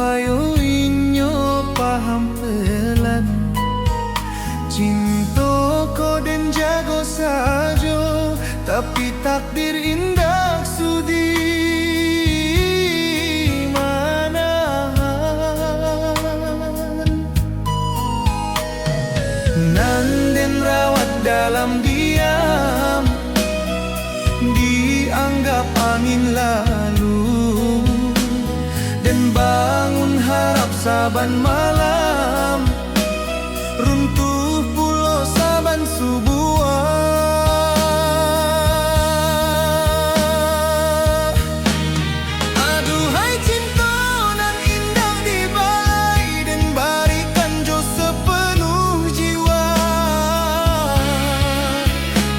supaya inyo paham pelan. Cinta ko den jago sajo, tapi takdir indah sudi manahan. Nanden rawat dalam diam, dianggap angin lalu, dan bangun harap saban malam, runtuh pulau saban subuh. Aduhai cinta nan indah di balai, dan barikan jo sepenuh jiwa,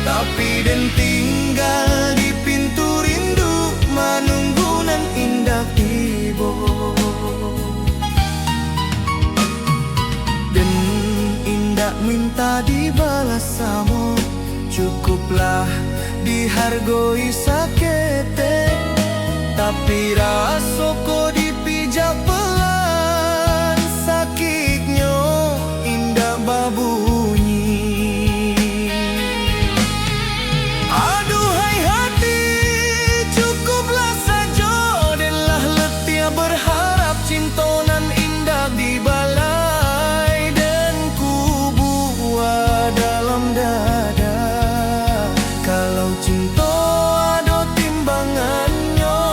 tapi dan tinggal di pintu rindu, menunggu nan indah tiba. Dan indah minta dibalas samo, cukuplah dihargoi sakete, tapi rasoko dipijak pelan, sakitnya indah babunyi. Aduhai hati, cukuplah saja, denlah letih berharap cinta nan indah di balai, dan ku buat dalam dada. Kalau cinta ada timbangannya,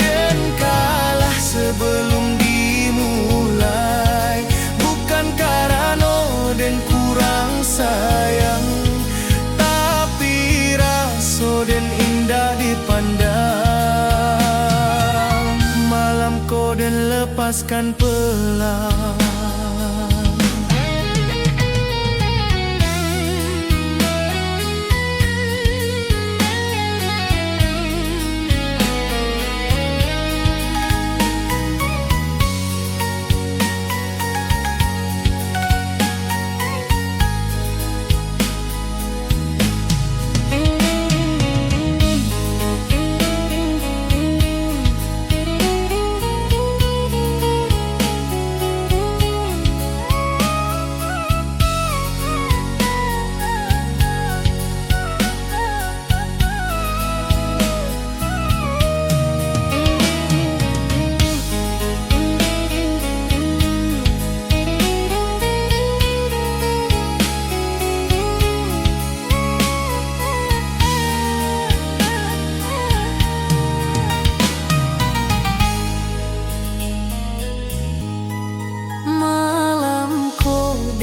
dan kalah sebelum dimulai, bukan karena dan kurang sayang, tapi rasa dan indah dipandang. Malam ko dan lepaskan pelan.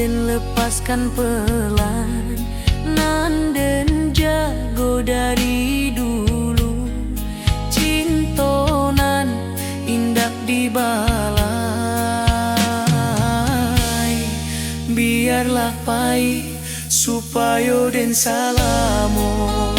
Dan lepaskan pelan, nanden jago dari dulu, cinta nan indah di balai. Biarlah pahit supaya den salamo.